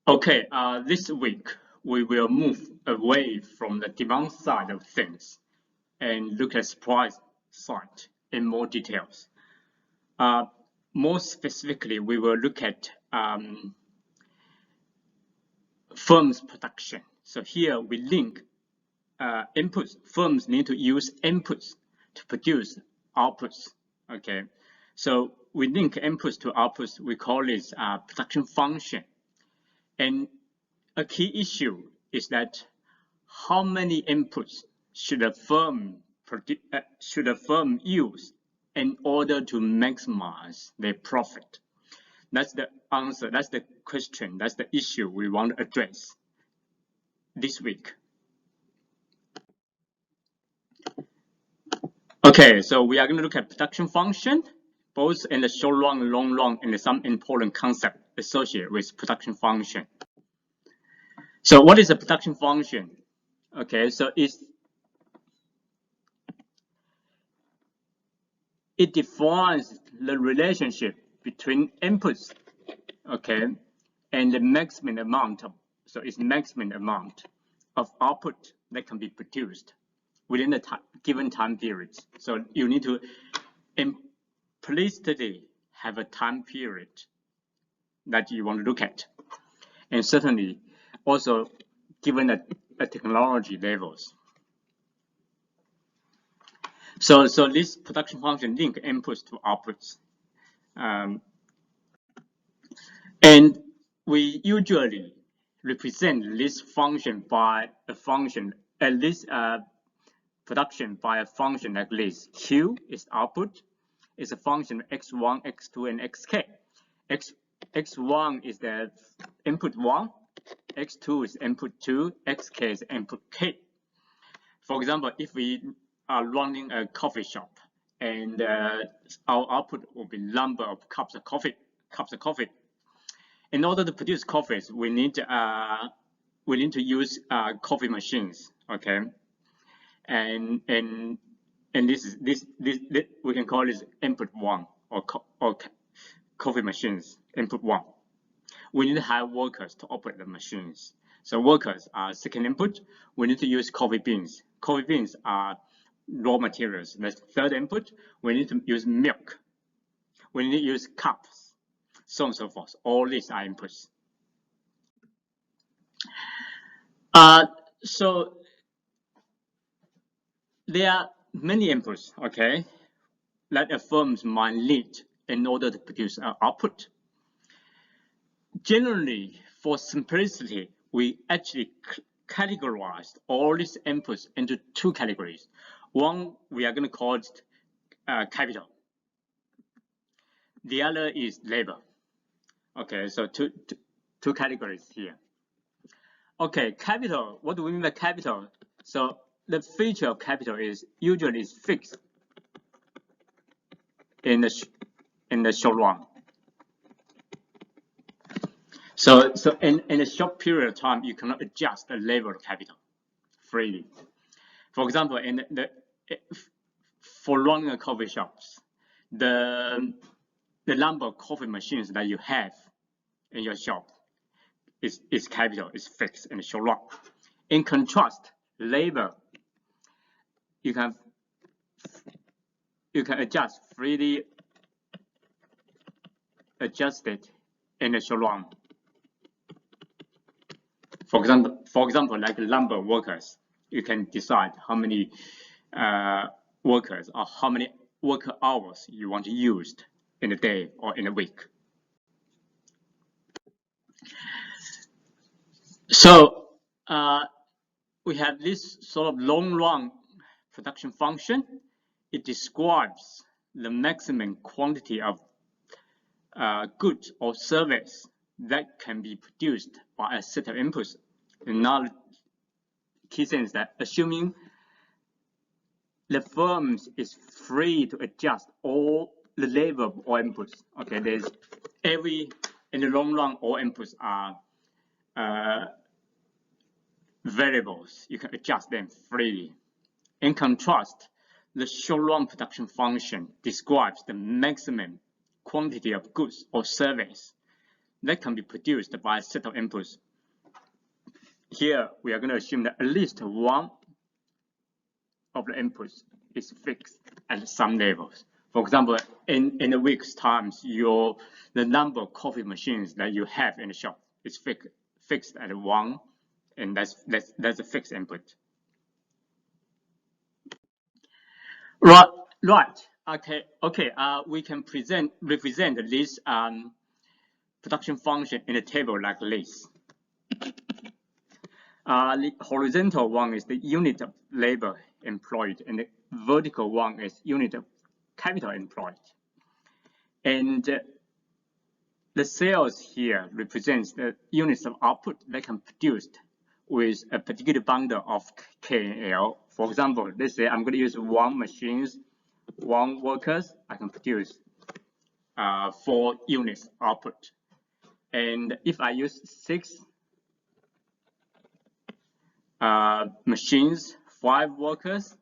Okay, this week we will move away from the demand side of things and look at supply side in more details. More specifically, we will look at firms production. So here we link inputs. Firms need to use inputs to produce outputs. Okay, so we link inputs to outputs. We call this production function. And a key issue is that how many inputs should a firm use in order to maximize their profit? That's the answer. That's the question. That's the issue we want to address this week. Okay, so we are going to look at production function, both in the short run and long run, and some important concept associated with production function. So what is a production function? Okay, so it defines the relationship between inputs, okay, and the maximum amount of output that can be produced within the given time periods. So you need to implicitly have a time period that you want to look at, and certainly also given the technology levels. So this production function link inputs to outputs, and we usually represent this function by a function, production by a function like this. Q is output, is a function of x1, x2, and xk. X1 is the input 1, x2 is input 2, xk is input k. For example, if we are running a coffee shop and our output will be number of cups of coffee. In order to produce coffees, we need to use coffee machines, okay? And this we can call this input 1 or coffee machines input 1. We need to have workers to operate the machines. So workers are second input. We need to use coffee beans. Coffee beans are raw materials. That's third input. We need to use milk. We need to use cups, so on and so forth. All these are inputs. So there are many inputs, okay, that a firm might need in order to produce an output. Generally, for simplicity, we actually categorized all these inputs into two categories. One, we are going to call it capital. The other is labor. Okay, so two categories here. Okay, capital. What do we mean by capital? So the feature of capital is usually is fixed in the short run. So in a short period of time, you cannot adjust the level of capital freely. For example, for running a coffee shops, the number of coffee machines that you have in your shop is capital, is fixed in the short run. In contrast, labor, you can adjust freely, adjust it in the short run. For example, like the number of workers, you can decide how many workers or how many worker hours you want to use in a day or in a week. So we have this sort of long run production function. It describes the maximum quantity of goods or service that can be produced by a set of inputs. Another key thing is that assuming the firm is free to adjust all the labor of all inputs. Okay, in the long run, all inputs are variables. You can adjust them freely. In contrast, the short run production function describes the maximum quantity of goods or service that can be produced by a set of inputs. Here, we are going to assume that at least one of the inputs is fixed at some levels. For example, in a week's time, the number of coffee machines that you have in the shop is fixed at 1, and that's a fixed input. Right. Okay. We can represent this production function in a table like this. The horizontal one is the unit of labor employed, and the vertical one is unit of capital employed. And the cells here represents the units of output that can be produced with a particular bundle of K and L. For example, let's say I'm going to use 1 machines, 1 workers. I can produce 4 units output. And if I use 6 machines, 5 workers,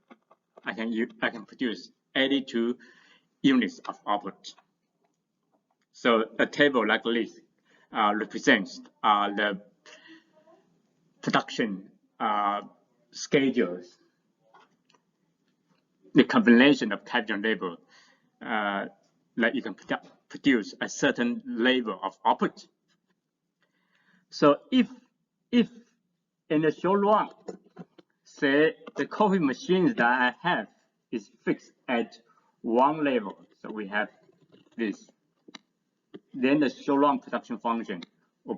I can produce 82 units of output. So a table like this represents the production schedules, the combination of capital and labor that you can produce a certain level of output. So if in the short run, say the coffee machines that I have is fixed at 1 level, so we have this, then the short run production function will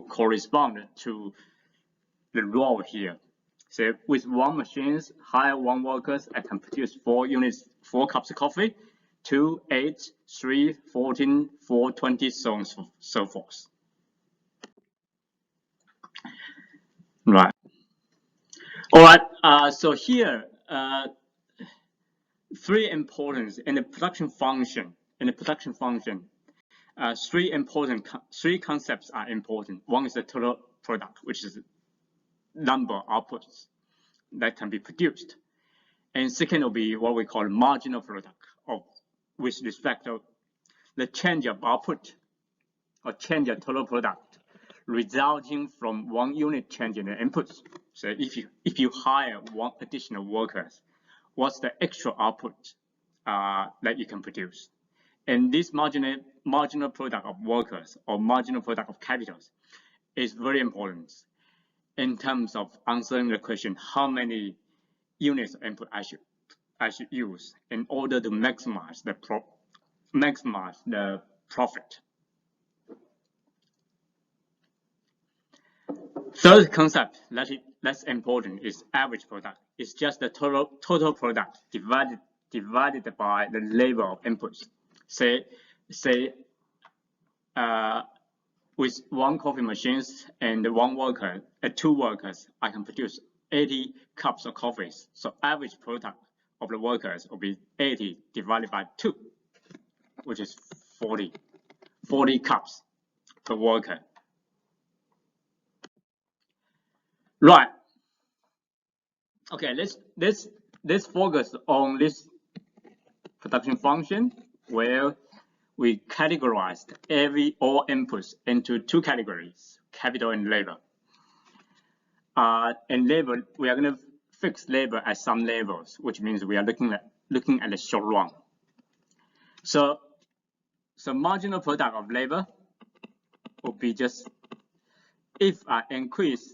correspond to the role here. So with 1 machines, hire 1 workers, I can produce 4 units, 4 cups of coffee, 2, 8, 3, 14, 4, 20, so on and so forth. Right. All right. So here, 3 importance in the production function. In the production function, 3 concepts are important. One is the total product, which is the number of outputs that can be produced, and second will be what we call marginal product, with respect to the change of output or change of total product resulting from 1 unit change in the inputs. So if you hire 1 additional workers, what's the extra output that you can produce? And this marginal product of workers or marginal product of capitals is very important in terms of answering the question how many units of input I should use in order to maximize the profit. Third concept that's important is average product. It's just the total product divided by the labor of inputs. Say with 1 coffee machines and 1 worker, 2 workers, I can produce 80 cups of coffee. So average product of the workers will be 80 divided by 2, which is 40 cups per worker. Right. Okay, let's focus on this production function where we categorized all inputs into 2 categories, capital and labor. And labor, we are going to fix labor at some levels, which means we are looking at the short run. So marginal product of labor will be just if I increase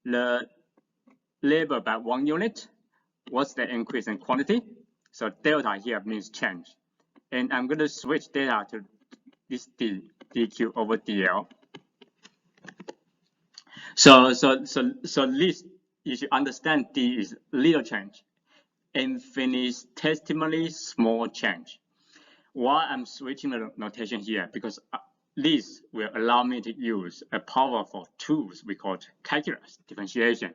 the labor by 1 unit, what's the increase in quantity? So delta here means change. And I'm going to switch data to this dq over dl. So this, you should understand D is little change, infinitesimally small change. Why I'm switching the notation here? Because this will allow me to use a powerful tools we call calculus differentiation.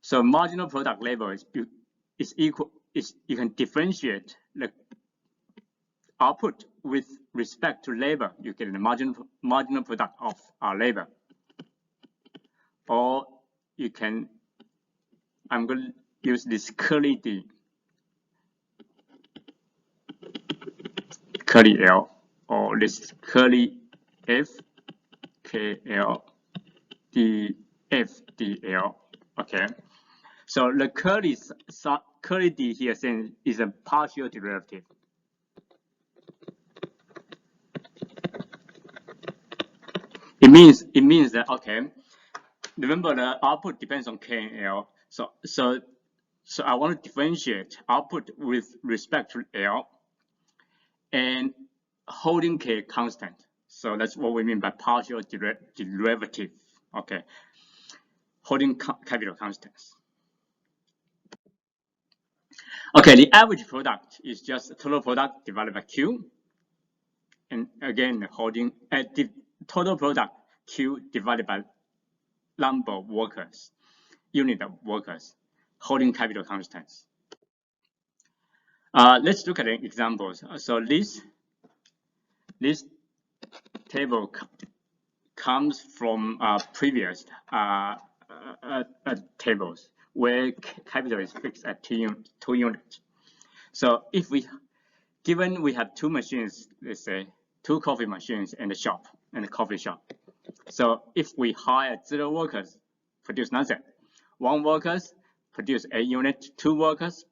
So marginal product labor is equal. You can differentiate the output with respect to labor. You get the marginal product of our labor. Or you can, I'm going to use this curly D. curly L, or this is curly F, KL, DF, okay? So the curly D here is a partial derivative. It means that, okay, remember the output depends on K and L. So I want to differentiate output with respect to L and holding K constant. So that's what we mean by partial derivative, okay? Holding capital constants. Okay, the average product is just total product divided by Q. And again, holding the total product Q divided by number of workers, unit of workers, holding capital constants. Let's look at the examples. So this table comes from previous tables where capital is fixed at 2 units. So if given we have 2 machines, let's say 2 coffee machines in the shop, in the coffee shop. So if we hire 0 workers, produce nothing. 1 workers produce 8 units, 2 workers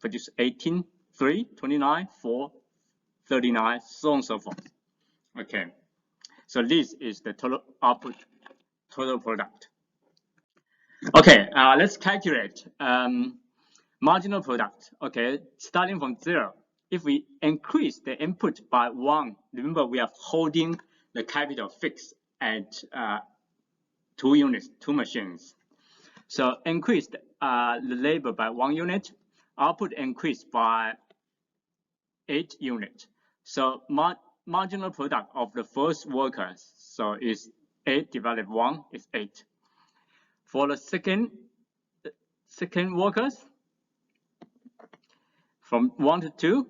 produce 18, 3, 29, 4, 39, so on and so forth. Okay, so this is the total output, total product. Okay, let's calculate marginal product. Okay, starting from 0. If we increase the input by 1, remember we are holding the capital fixed at 2 units, 2 machines. So increase the labor by 1 unit, output increased by 8 units. So marginal product of the first workers, so is 8 divided by 1 is 8. For the second workers, from 1 to 2,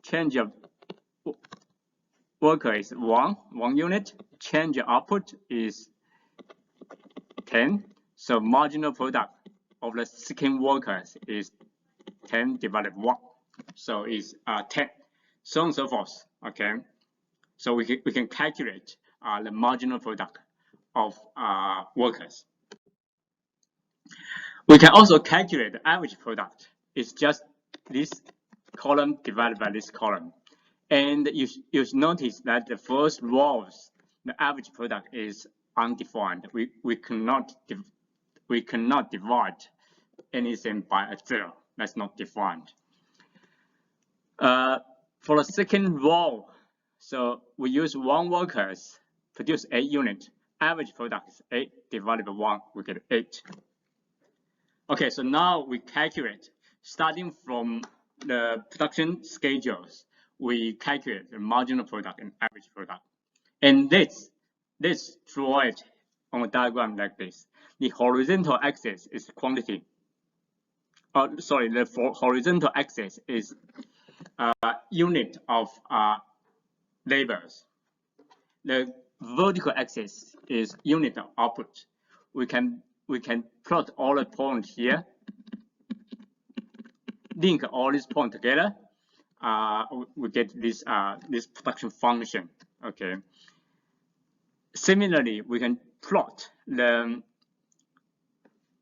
change of worker is 1 unit, change of output is 10. So marginal product of the second workers is 10 divided by 1. So is 10. So on and so forth. Okay. So we can calculate the marginal product of workers. We can also calculate the average product. It's just this column divided by this column. And you notice that the first rows, the average product is undefined. We cannot divide anything by a 0. That's not defined. For the second row, so we use 1 workers, produce 8 units. Average product is 8 divided by 1, we get 8. Okay, so now we calculate, starting from the production schedules, we calculate the marginal product and average product. And this draw it on a diagram like this. The horizontal axis is quantity. The horizontal axis is unit of labors. The vertical axis is unit of output. We can plot all the points here, link all these points together. We get this production function. Okay. Similarly, we can plot the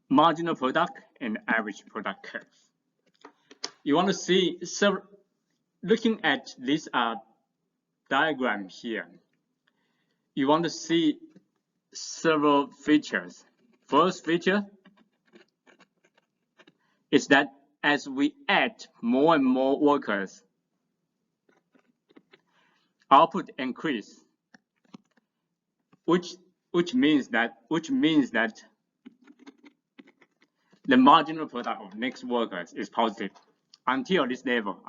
marginal product and average product curve. You want to see, so looking at this diagram here, you want to see several features. First feature is that as we add more and more workers, output increase, which means that the marginal product of next workers is positive until this level.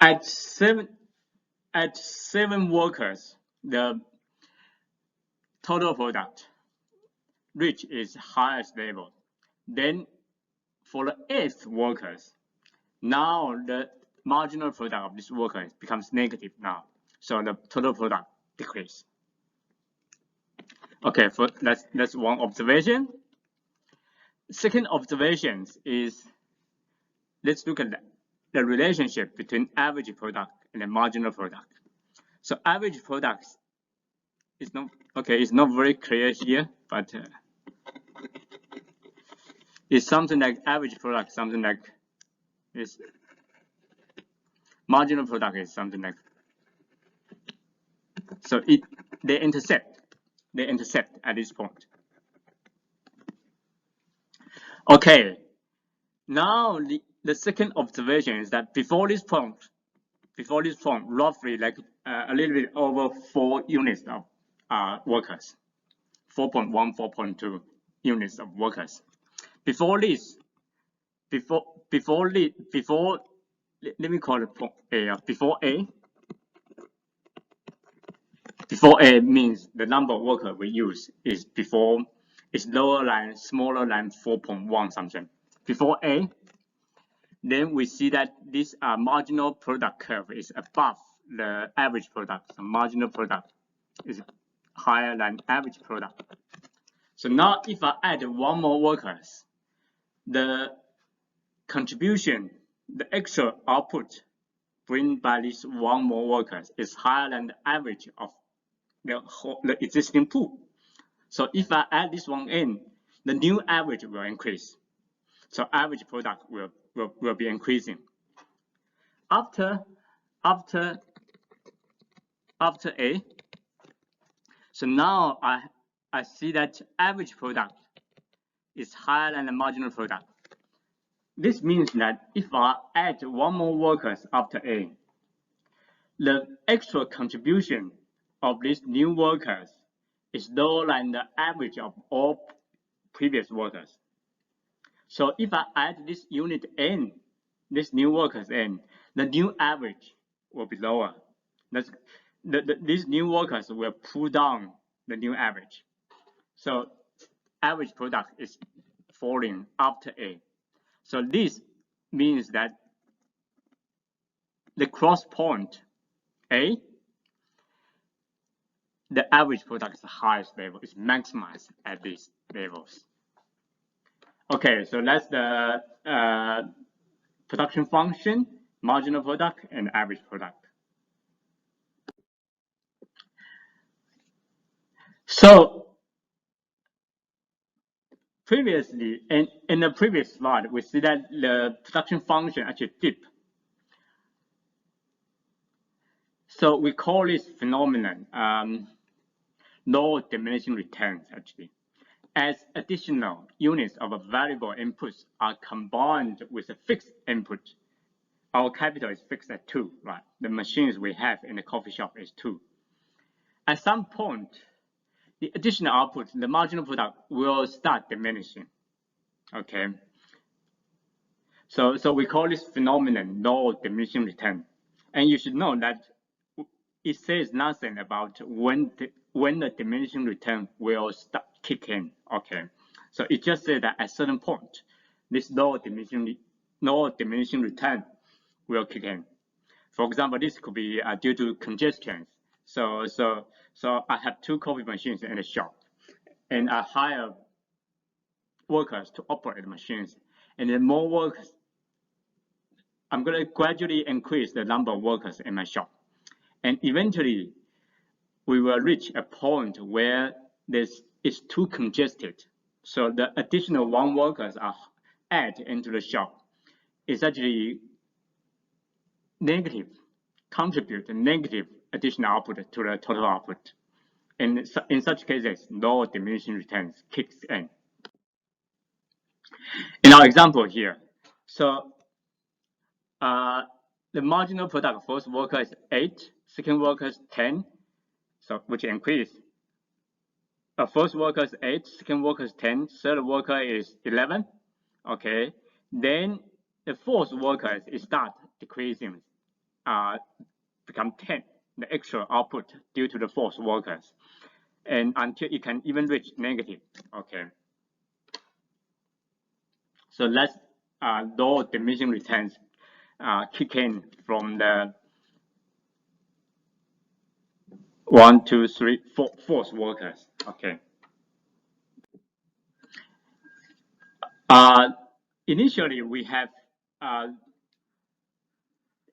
At 7 workers, the total product reach its highest level. Then for the 8th workers, now the marginal product of this worker becomes negative now. So the total product decrease. Okay, that's one observation. Second observation is, let's look at the relationship between average product and the marginal product. So average products is not okay. It's not very clear here, but it's something like average product, something like this. Marginal product is something like, so they intercept at this point. Okay, now the second observation is that before this point, roughly like a little bit over 4 units of workers, 4.1, 4.2 units of workers. Before this, let me call it A. Before A means the number of workers we use is smaller than 4.1 something. Before A, then we see that this marginal product curve is above the average product. So marginal product is higher than average product. So now if I add one more workers, the contribution, the extra output bring by this one more workers is higher than the average of the existing pool. So if I add this one in, the new average will increase. So average product will be increasing. After A, so now I see that average product is higher than the marginal product. This means that if I add one more workers after A, the extra contribution of these new workers is lower than the average of all previous workers. So if I add this unit N, this new workers N, the new average will be lower. These new workers will pull down the new average. So average product is falling after A. So this means that the cross point A, the average product is the highest level, is maximized at these levels. Okay, so that's the production function, marginal product, and average product. So previously, in the previous slide, we see that the production function actually dipped. So we call this phenomenon low diminishing returns actually. As additional units of variable inputs are combined with a fixed input, our capital is fixed at 2, right? The machines we have in the coffee shop is 2. At some point, the additional output, the marginal product, will start diminishing. Okay. So we call this phenomenon low diminishing return. And you should know that it says nothing about when the diminishing return will start kicking. Okay. So it just says that at a certain point, this low diminishing return will kick in. For example, this could be due to congestion. So I have 2 coffee machines in the shop, and I hire workers to operate the machines. And then more workers, I'm going to gradually increase the number of workers in my shop. And eventually, we will reach a point where this is too congested. So the additional 1 workers are added into the shop is actually negative, contribute a negative additional output to the total output. And in such cases, low diminishing returns kicks in. In our example here, so the marginal product, first worker is 8, second worker is 10, so which increase. First worker is 8, second worker is 10, third worker is 11. Okay, then the fourth worker is start decreasing, become 10, the extra output due to the fourth workers, and until it can even reach negative. Okay, so that's low diminishing returns kick in from the 1, 2, 3, 4th workers. Okay. Initially, we have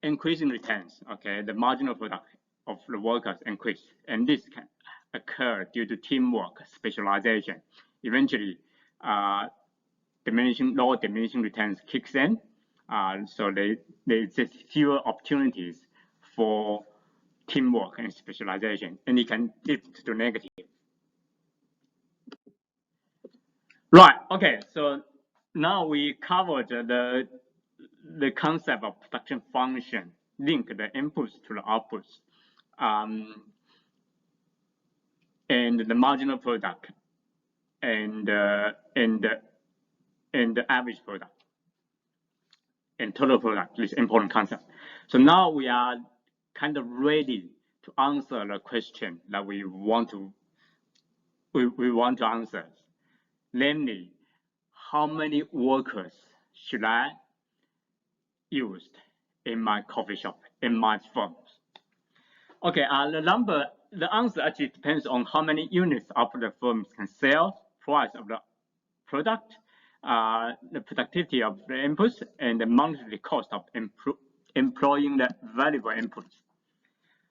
increasing returns. Okay, the marginal product of the workers increase, and this can occur due to teamwork, specialization. Eventually, diminishing returns kicks in, so there's just fewer opportunities for teamwork and specialization, and it can dip to negative. Right. Okay. So now we covered the concept of production function, link the inputs to the outputs, and the marginal product, and the average product, and total product. This important concept. So now we are kind of ready to answer the question that we want to answer, namely, how many workers should I use in my coffee shop, in my firm? Okay, the answer actually depends on how many units of the firms can sell, price of the product, the productivity of the inputs, and the monthly cost of employing the valuable inputs.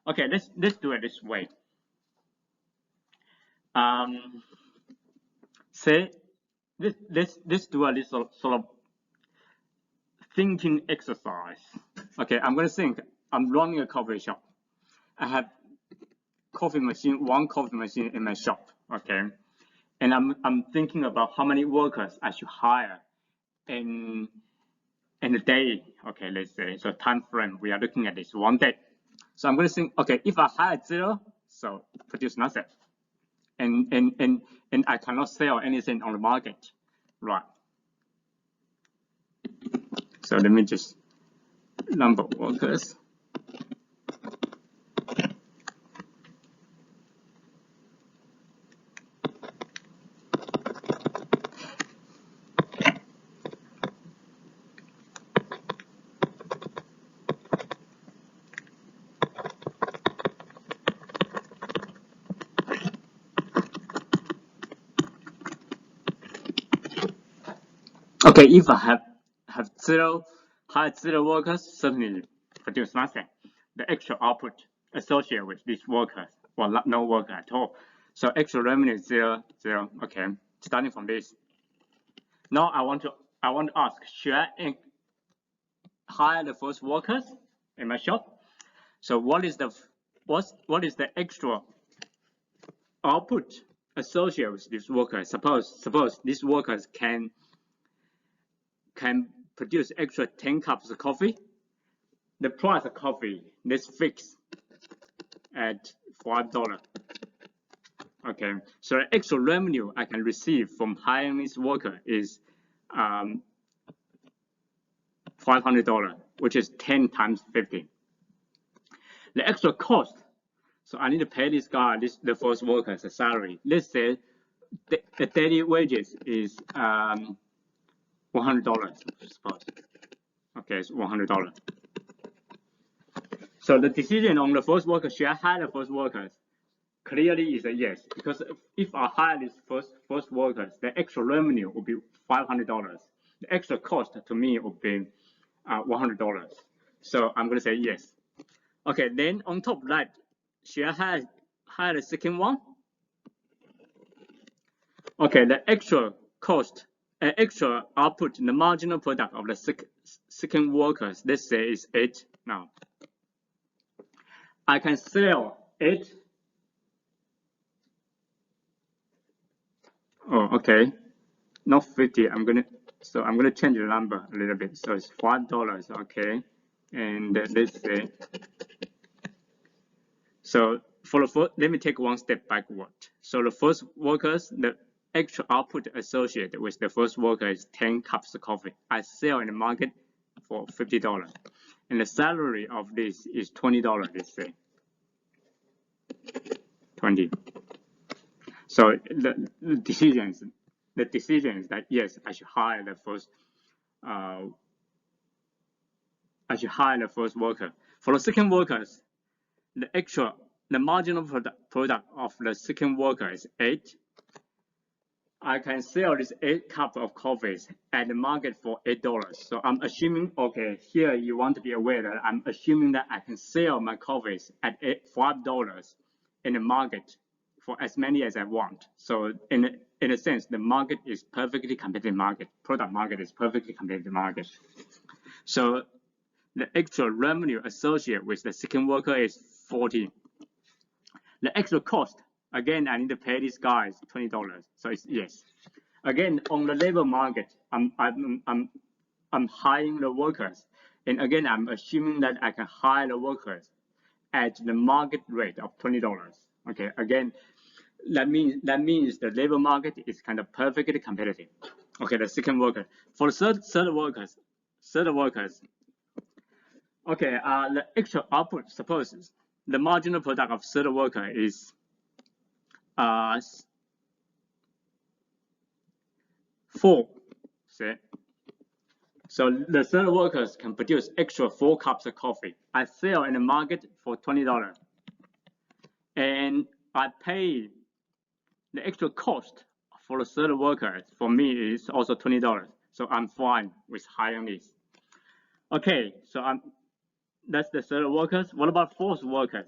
Okay, let's do it this way. Say let's do a little sort of thinking exercise. Okay, I'm going to think. I'm running a coffee shop. I have one coffee machine in my shop. Okay, and I'm thinking about how many workers I should hire in a day. Okay, let's say, so time frame we are looking at is 1 day. So I'm going to think, okay, if I hire 0, so produce nothing, and I cannot sell anything on the market, right? So let me just number of workers. Okay, if I have hired 0 workers, certainly produce nothing. The extra output associated with these workers, well, no worker at all. So extra revenue is 0, 0. Okay, starting from this. Now I want to ask, should I hire the first workers in my shop? So what is the extra output associated with these workers? Suppose these workers can produce extra 10 cups of coffee. The price of coffee, let's fix at $5. Okay, so the extra revenue I can receive from hiring this worker is $500, which is 10 times 50. The extra cost, so I need to pay this guy, the first worker's salary. Let's say the daily wages is $100, suppose. Okay, it's $100. So the decision on the first worker, should I hire the first workers? Clearly is a yes, because if I hire these first workers, the extra revenue will be $500. The extra cost to me will be $100. So I'm going to say yes. Okay, then on top of that, should I hire the second one? Okay, the extra cost, extra output, the marginal product of the second workers, let's say is 8 now. I can sell 8. Oh, okay, not 50. I'm gonna change the number a little bit. So it's $5. Okay, and let's say. So for the first, let me take one step backward. So the first workers, the extra output associated with the first worker is 10 cups of coffee. I sell in the market for $50, and the salary of this is $20. Let's say 20. So the decision is that yes, I should hire the first worker. For the second workers, the marginal product of the second worker is 8. I can sell this 8 cups of coffees at the market for $8. So I'm assuming, okay, here you want to be aware that I'm assuming that I can sell my coffees at $5 in the market for as many as I want. So in a sense, the market is perfectly competitive market. Product market is perfectly competitive market. So the actual revenue associated with the second worker is 40. The actual cost, again, I need to pay these guys $20. So it's yes. Again, on the labor market, I'm hiring the workers, and again, I'm assuming that I can hire the workers at the market rate of $20. Okay, again, that means the labor market is kind of perfectly competitive. Okay, the second worker. For the third workers. Okay, the actual output, suppose the marginal product of third worker is 4, say. So the third workers can produce extra 4 cups of coffee. I sell in the market for $20, and I pay the extra cost for the third worker. For me, is also $20. So I'm fine with hiring this. Okay, so that's the third workers. What about fourth workers?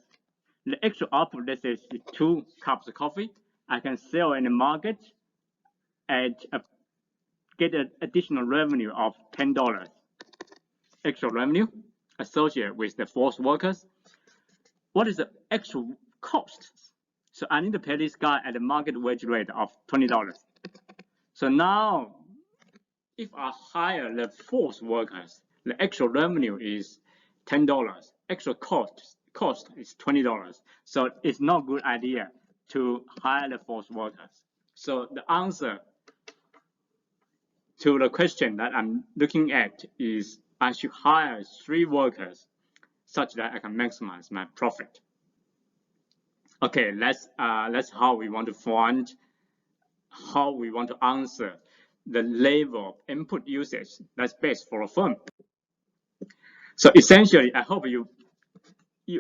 The extra output, let's say, is 2 cups of coffee. I can sell in the market at get an additional revenue of $10 extra revenue associated with the fourth workers. What is the actual cost? So I need to pay this guy at the market wage rate of $20. So now, if I hire the fourth workers, the actual revenue is $10. Extra cost is $20. So it's not a good idea to hire the fourth workers. So the answer to the question that I'm looking at is I should hire 3 workers such that I can maximize my profit. Okay, that's how we want to find, how we want to answer the level of input usage that's best for a firm. So essentially, I hope you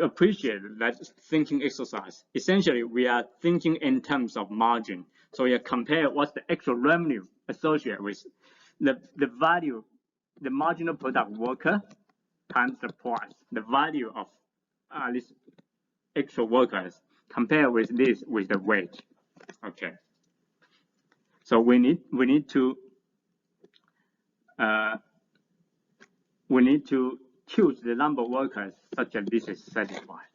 appreciate that thinking exercise. Essentially, we are thinking in terms of margin. So we compare what's the actual revenue associated with the value, the marginal product worker times the price, the value of these extra workers, compare with this with the wage. Okay. So we need to choose the number of workers such that this is satisfied.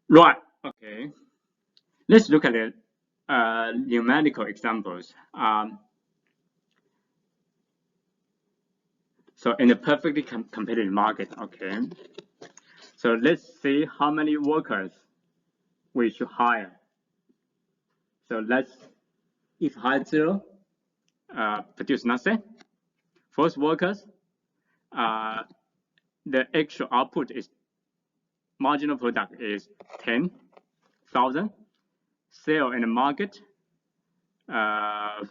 Right. Okay. Let's look at the numerical examples. So in a perfectly competitive market, okay. So let's see how many workers we should hire. So if hire 0, produce nothing. First workers, the actual output is marginal product is 10,000. Sell in the market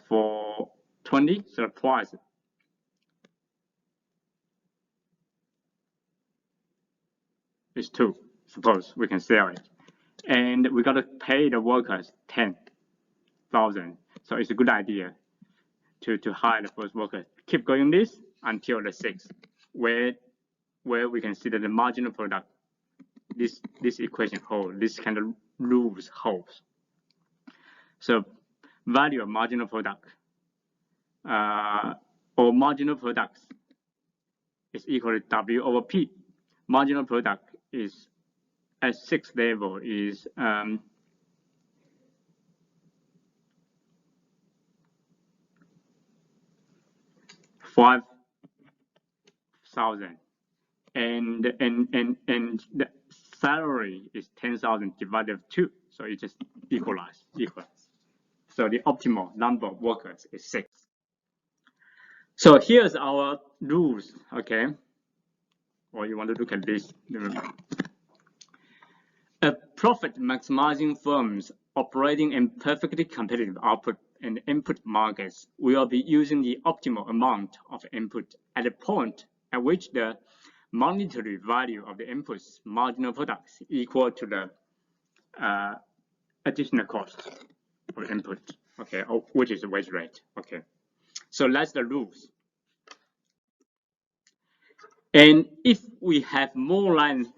for 20. So the price is 2. Suppose we can sell it, and we got to pay the workers 10,000. So it's a good idea to hire the first worker. Keep going this until the 6th, where we can see that the marginal product, this equation holds, this kind of rules holds. So value of marginal product or marginal products is equal to W over P. Marginal product is at 6th level is 5,000, and the salary is 10,000 divided by 2, so it just equals. So the optimal number of workers is 6. So here's our rules, okay? Or you want to look at this. A profit maximizing firms operating in perfectly competitive output and input markets will be using the optimal amount of input at the point at which the monetary value of the input's marginal products equal to the additional cost for input, okay, which is the wage rate, okay. So that's the rules. And if we have more than,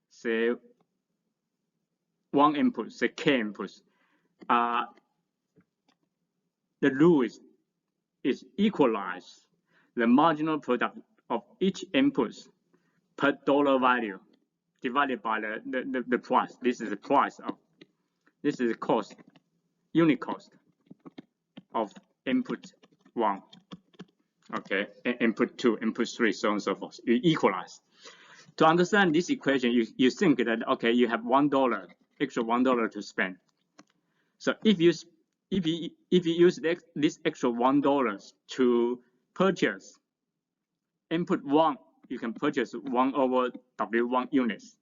say, one input, say k inputs, the rule is equalize the marginal product of each input per dollar value divided by the price. This is the price of, this is the cost, unit cost of input 1, okay, and input 2, input 3, so on and so forth. You equalize. To understand this equation, you think that, okay, you have $1, extra $1 to spend. So if you use this extra $1 to purchase input 1, you can purchase 1 over W1 units,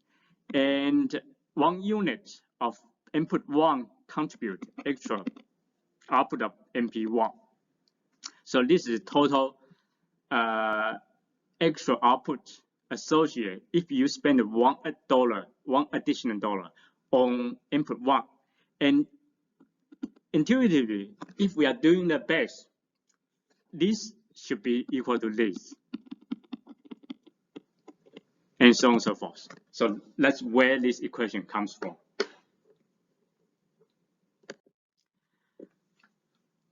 and 1 unit of input 1 contribute extra output of MP1. So this is total extra output associated if you spend $1, one additional dollar on input 1. And intuitively, if we are doing the best, this should be equal to this, and so on and so forth. So that's where this equation comes from.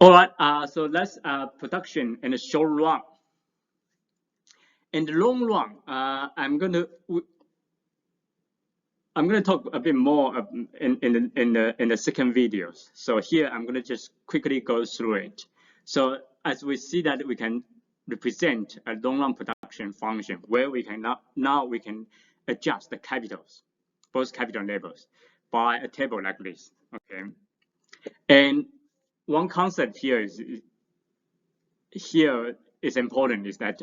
All right, so that's production in the short run. In the long run, I'm going to talk a bit more in the second videos. So here I'm going to just quickly go through it. So as we see that we can represent a long run production function where we can now we can adjust the capitals, both capital levels, by a table like this. Okay, and one concept here is important is that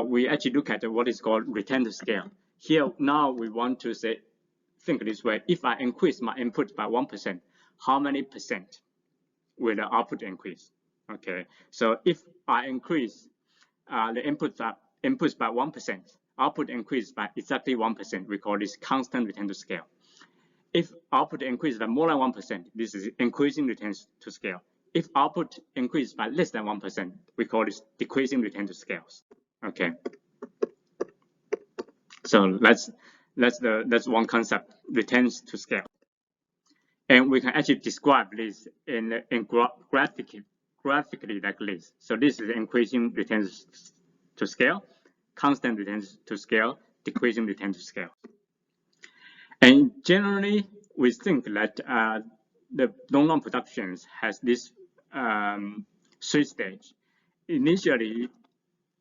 we actually look at what is called return to scale. Here now we want to say, think this way: if I increase my input by 1%, how many percent will the output increase? Okay, so if I increase the inputs by 1%, output increase by exactly 1%. We call this constant return to scale. If output increases by more than 1%, this is increasing return to scale. If output increases by less than 1%, we call this decreasing return to scales. Okay. So that's one concept, returns to scale. And we can actually describe this in graphically like this. So this is increasing returns to scale, constant returns to scale, decreasing return to scale. And generally, we think that the long run productions has this 3 stages. Initially,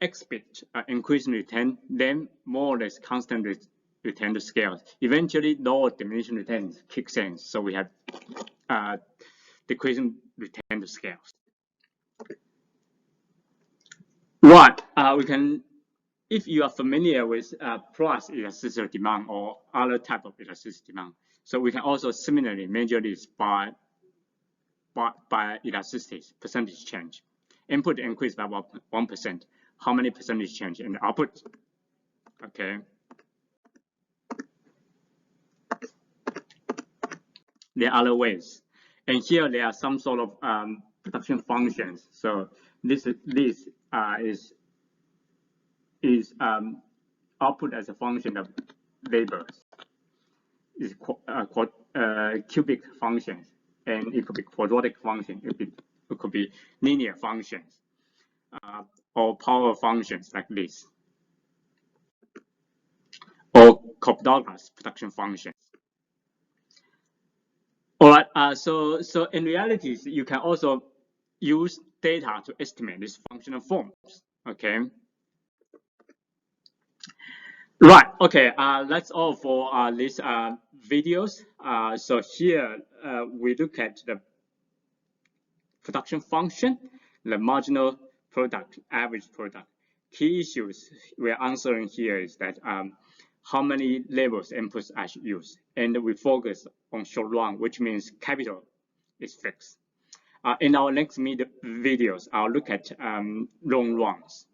expect increasing return, then more or less constant return to scale. Eventually, low diminishing returns kicks in, so we have decreasing return to scales. Right, we can, if you are familiar with price elasticity demand or other type of elasticity demand, so we can also similarly measure this by elasticity, percentage change. Input increase by 1%. How many percentage change in the output? Okay. There are other ways, and here there are some sort of production functions. So this is output as a function of labors. Is cubic functions, and it could be quadratic function. It could be linear functions, or power functions like this, or Cobb-Douglas production functions. All right. So in reality, you can also use data to estimate these functional forms. Okay. Right. Okay. That's all for these videos. So here we look at the production function, the marginal product, average product. Key issues we're answering here is that how many labels inputs I should use, and we focus on short run, which means capital is fixed. In our next videos, I'll look at long runs.